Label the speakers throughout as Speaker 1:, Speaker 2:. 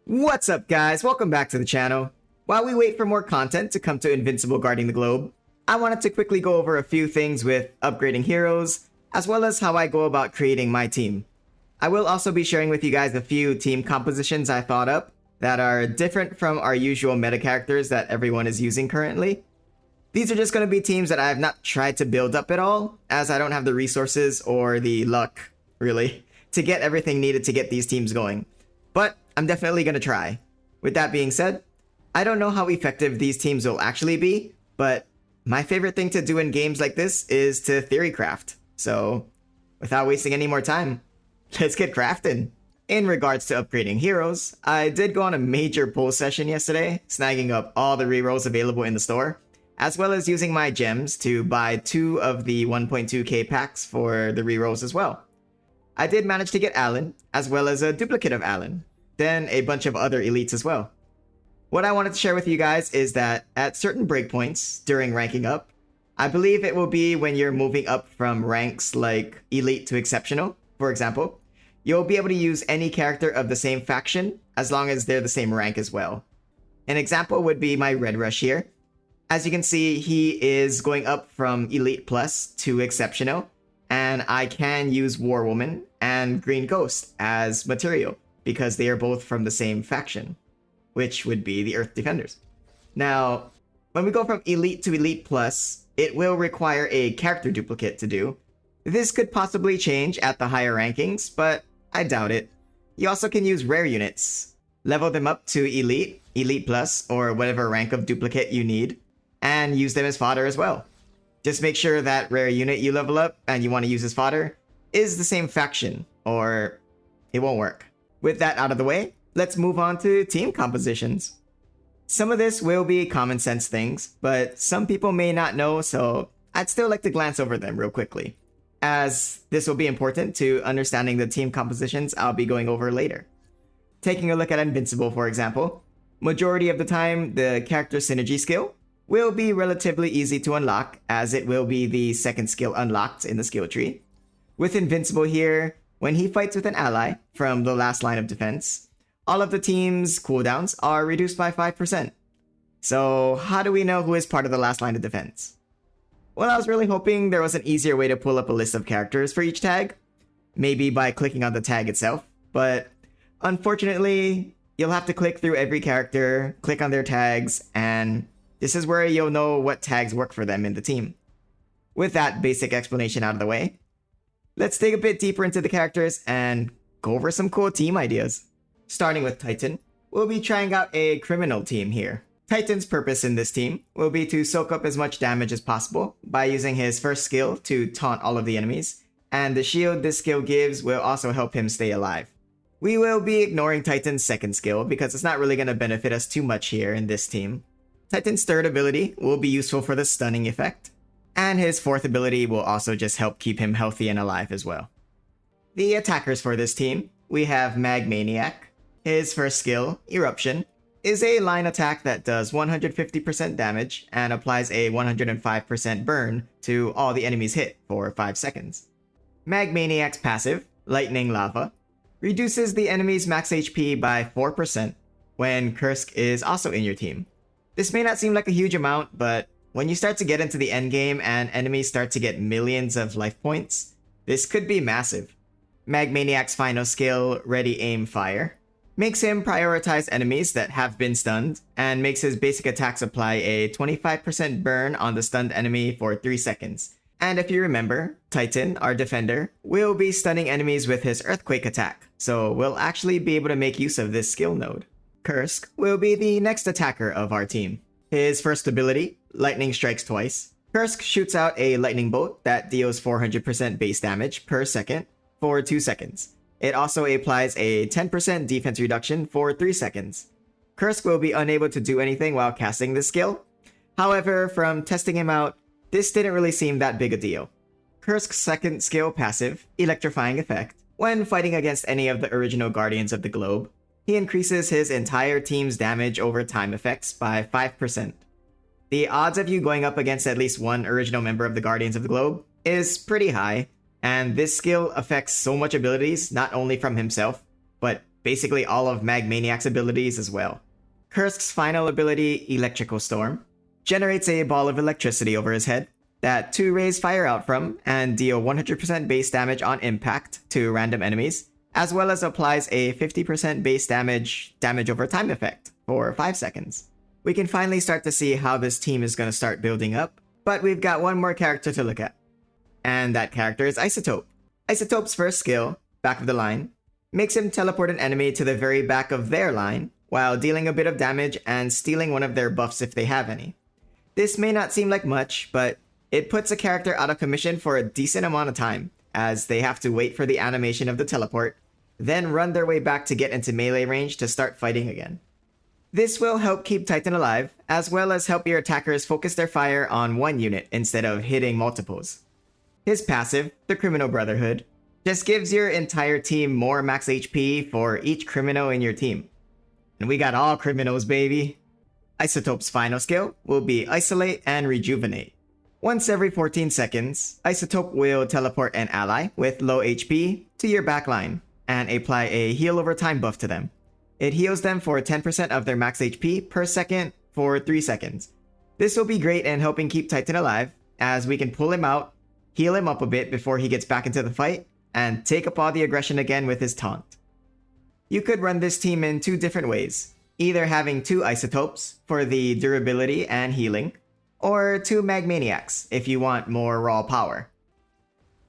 Speaker 1: What's up, guys? Welcome back to the channel. While we wait for more content to come to Invincible guarding the globe, I wanted to quickly go over a few things with upgrading heroes, as well as how I go about creating my team. I will also be sharing with you guys a few team compositions I thought up that are different from our usual meta characters that everyone is using currently. These are just going to be teams that I have not tried to build up at all, as I don't have the resources or the luck, really, to get everything needed to get these teams going. But I'm definitely going to try. With that being said, I don't know how effective these teams will actually be, but my favorite thing to do in games like this is to theory craft. So, without wasting any more time, let's get crafting. In regards to upgrading heroes, I did go on a major pull session yesterday, snagging up all the rerolls available in the store, as well as using my gems to buy 2 of the 1.2k packs for the rerolls as well. I did manage to get Alan, as well as a duplicate of Alan, then a bunch of other elites as well. What I wanted to share with you guys is that at certain breakpoints during ranking up, I believe it will be when you're moving up from ranks like elite to exceptional, for example, you'll be able to use any character of the same faction as long as they're the same rank as well. An example would be my Red Rush here. As you can see, he is going up from Elite Plus to Exceptional, and I can use War Woman and Green Ghost as material because they are both from the same faction, which would be the Earth Defenders. Now, when we go from Elite to Elite Plus, it will require a character duplicate to do. This could possibly change at the higher rankings, but I doubt it. You also can use rare units. Level them up to Elite, Elite Plus, or whatever rank of duplicate you need, and use them as fodder as well. Just make sure that rare unit you level up and you want to use as fodder is the same faction, or it won't work. With that out of the way, let's move on to team compositions. Some of this will be common sense things, but some people may not know, so I'd still like to glance over them real quickly, as this will be important to understanding the team compositions I'll be going over later. Taking a look at Invincible, for example, majority of the time the character synergy skill will be relatively easy to unlock, as it will be the second skill unlocked in the skill tree. With Invincible here, when he fights with an ally from the last line of defense, all of the team's cooldowns are reduced by 5%. So how do we know who is part of the last line of defense? Well, I was really hoping there was an easier way to pull up a list of characters for each tag, maybe by clicking on the tag itself, but unfortunately, you'll have to click through every character, click on their tags, and this is where you'll know what tags work for them in the team. With that basic explanation out of the way, let's dig a bit deeper into the characters and go over some cool team ideas. Starting with Titan, we'll be trying out a criminal team here. Titan's purpose in this team will be to soak up as much damage as possible by using his first skill to taunt all of the enemies, and the shield this skill gives will also help him stay alive. We will be ignoring Titan's second skill because it's not really going to benefit us too much here in this team. Titan's third ability will be useful for the stunning effect, and his fourth ability will also just help keep him healthy and alive as well. The attackers for this team, we have Maniac. His first skill, Eruption, is a line attack that does 150% damage and applies a 105% burn to all the enemies hit for 5 seconds. Maniac's passive, Lightning Lava, reduces the enemy's max HP by 4% when Kursk is also in your team. This may not seem like a huge amount, but when you start to get into the endgame and enemies start to get millions of life points, this could be massive. Maniac's final skill, Ready Aim Fire, makes him prioritize enemies that have been stunned, and makes his basic attacks apply a 25% burn on the stunned enemy for 3 seconds. And if you remember, Titan, our defender, will be stunning enemies with his Earthquake attack, so we'll actually be able to make use of this skill node. Kursk will be the next attacker of our team. His first ability, Lightning Strikes Twice. Kursk shoots out a lightning bolt that deals 400% base damage per second for 2 seconds. It also applies a 10% defense reduction for 3 seconds. Kursk will be unable to do anything while casting this skill. However, from testing him out, this didn't really seem that big a deal. Kursk's second skill passive, Electrifying Effect, when fighting against any of the original Guardians of the Globe, he increases his entire team's damage over time effects by 5%. The odds of you going up against at least one original member of the Guardians of the Globe is pretty high, and this skill affects so much abilities not only from himself, but basically all of Magmaniac's abilities as well. Kursk's final ability, Electrical Storm, generates a ball of electricity over his head that 2 rays fire out from and deal 100% base damage on impact to random enemies, as well as applies a 50% base damage over time effect for 5 seconds. We can finally start to see how this team is going to start building up, but we've got one more character to look at. And that character is Isotope. Isotope's first skill, Back of the Line, makes him teleport an enemy to the very back of their line, while dealing a bit of damage and stealing one of their buffs if they have any. This may not seem like much, but it puts a character out of commission for a decent amount of time, as they have to wait for the animation of the teleport, then run their way back to get into melee range to start fighting again. This will help keep Titan alive, as well as help your attackers focus their fire on one unit instead of hitting multiples. His passive, the Criminal Brotherhood, just gives your entire team more max HP for each criminal in your team. And we got all criminals, baby! Isotope's final skill will be Isolate and Rejuvenate. Once every 14 seconds, Isotope will teleport an ally with low HP to your backline and apply a heal over time buff to them. It heals them for 10% of their max HP per second for 3 seconds. This will be great in helping keep Titan alive, as we can pull him out, heal him up a bit before he gets back into the fight, and take up all the aggression again with his taunt. You could run this team in 2 different ways, either having 2 Isotopes for the durability and healing, or 2 Magmaniacs if you want more raw power.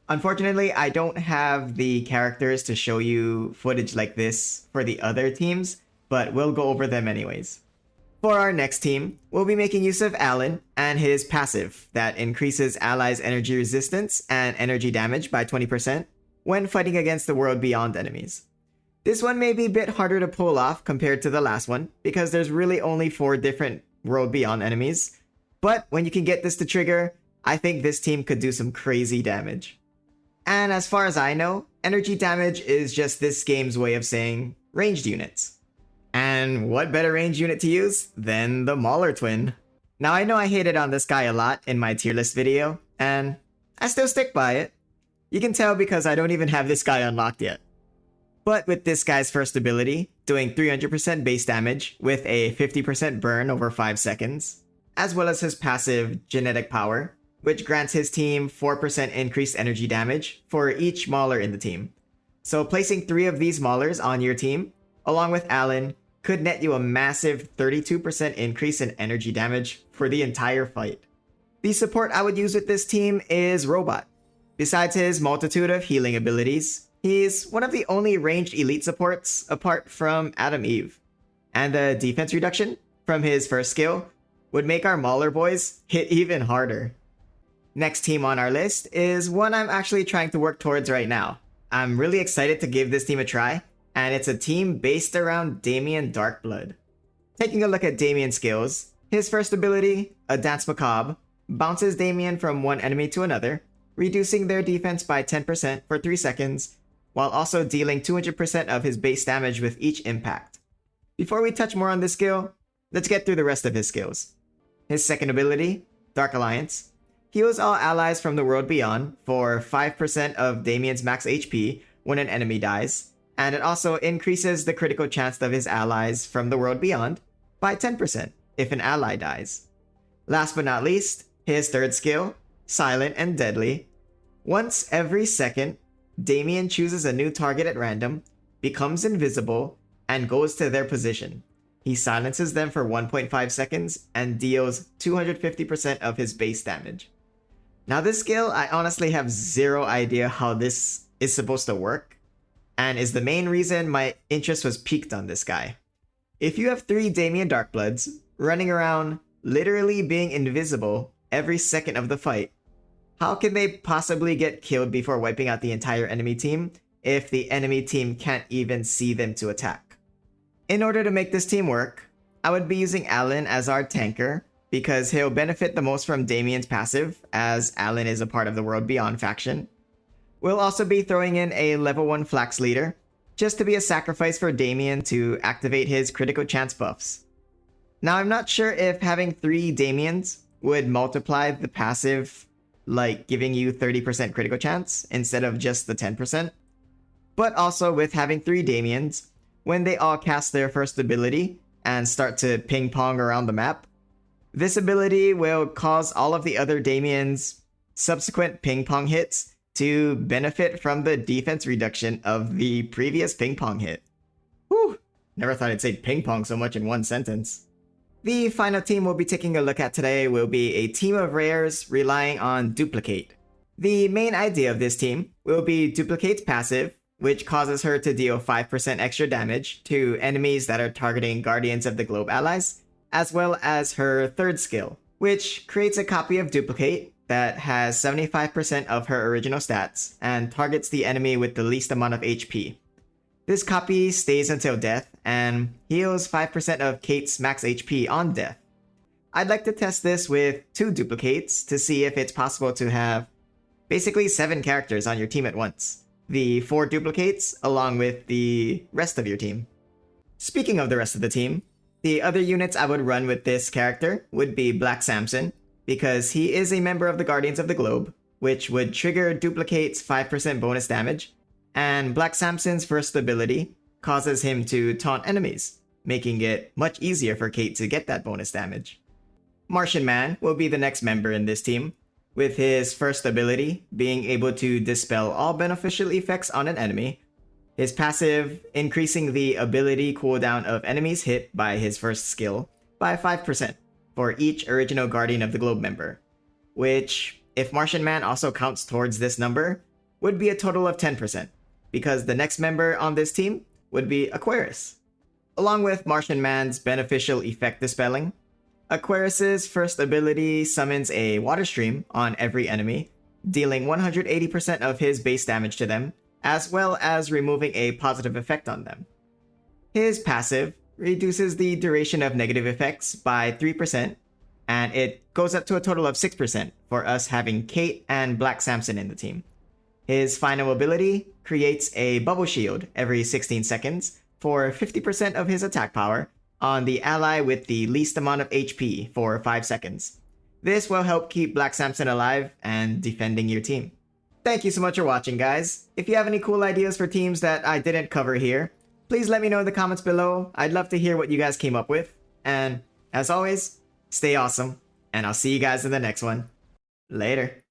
Speaker 1: Unfortunately, I don't have the characters to show you footage like this for the other teams, but we'll go over them anyways. For our next team, we'll be making use of Alan and his passive that increases allies' energy resistance and energy damage by 20% when fighting against the World Beyond enemies. This one may be a bit harder to pull off compared to the last one, because there's really only 4 different World Beyond enemies, but when you can get this to trigger, I think this team could do some crazy damage. And as far as I know, energy damage is just this game's way of saying ranged units. And what better range unit to use than the Mauler Twin? Now I know I hated on this guy a lot in my tier list video, and I still stick by it. You can tell because I don't even have this guy unlocked yet. But with this guy's first ability, doing 300% base damage with a 50% burn over 5 seconds, as well as his passive Genetic Power, which grants his team 4% increased energy damage for each Mauler in the team. So placing 3 of these Maulers on your team, along with Alan, could net you a massive 32% increase in energy damage for the entire fight. The support I would use with this team is Robot. Besides his multitude of healing abilities, he's one of the only ranged elite supports apart from Adam Eve. And the defense reduction from his first skill would make our Mauler boys hit even harder. Next team on our list is one I'm actually trying to work towards right now. I'm really excited to give this team a try, and it's a team based around Damien darkblood. Taking a look at Damien's skills, his first ability, a Dance Macabre, bounces Damien from one enemy to another, reducing their defense by 10% for 3 seconds, while also dealing 200% of his base damage with each impact. Before we touch more on this skill, let's get through the rest of his skills. His second ability, Dark Alliance, heals all allies from the world beyond for 5% of Damien's max HP when an enemy dies, and it also increases the critical chance of his allies from the world beyond by 10% if an ally dies. Last but not least, his third skill, Silent and Deadly. Once every second, Damien chooses a new target at random, becomes invisible, and goes to their position. He silences them for 1.5 seconds and deals 250% of his base damage. Now this skill, I honestly have zero idea how this is supposed to work, and is the main reason my interest was piqued on this guy. If you have 3 Damien Darkbloods running around literally being invisible every second of the fight, how can they possibly get killed before wiping out the entire enemy team if the enemy team can't even see them to attack? In order to make this team work, I would be using Alan as our tanker, because he'll benefit the most from Damien's passive, as Alan is a part of the World Beyond faction. We'll also be throwing in a level 1 Flax Leader, just to be a sacrifice for Damien to activate his critical chance buffs. Now I'm not sure if having 3 Damiens would multiply the passive, like giving you 30% critical chance instead of just the 10%. But also with having 3 Damiens, when they all cast their first ability and start to ping pong around the map. This ability will cause all of the other Damien's subsequent ping pong hits to benefit from the defense reduction of the previous ping pong hit. Whew, never thought I'd say ping pong so much in one sentence. The final team we'll be taking a look at today will be a team of rares relying on Duplicate. The main idea of this team will be Duplicate's passive, which causes her to deal 5% extra damage to enemies that are targeting Guardians of the Globe allies, as well as her third skill, which creates a copy of Duplicate that has 75% of her original stats and targets the enemy with the least amount of HP. This copy stays until death and heals 5% of Kate's max HP on death. I'd like to test this with 2 duplicates to see if it's possible to have basically 7 characters on your team at once. The 4 duplicates along with the rest of your team. Speaking of the rest of the team, the other units I would run with this character would be Black Samson, because he is a member of the Guardians of the Globe, which would trigger Duplicate's 5% bonus damage, and Black Samson's first ability causes him to taunt enemies, making it much easier for Kate to get that bonus damage. Martian Man will be the next member in this team, with his first ability being able to dispel all beneficial effects on an enemy, his passive increasing the ability cooldown of enemies hit by his first skill by 5% for each original Guardian of the Globe member, which, if Martian Man also counts towards this number, would be a total of 10%, because the next member on this team would be Aquarius. Along with Martian Man's beneficial effect dispelling, Aquarius's first ability summons a water stream on every enemy, dealing 180% of his base damage to them, as well as removing a positive effect on them. His passive reduces the duration of negative effects by 3%, and it goes up to a total of 6% for us having Kate and Black Samson in the team. His final ability creates a bubble shield every 16 seconds for 50% of his attack power on the ally with the least amount of HP for 5 seconds. This will help keep Black Samson alive and defending your team. Thank you so much for watching, guys. If you have any cool ideas for teams that I didn't cover here, please let me know in the comments below. I'd love to hear what you guys came up with. And as always, stay awesome, and I'll see you guys in the next one. Later.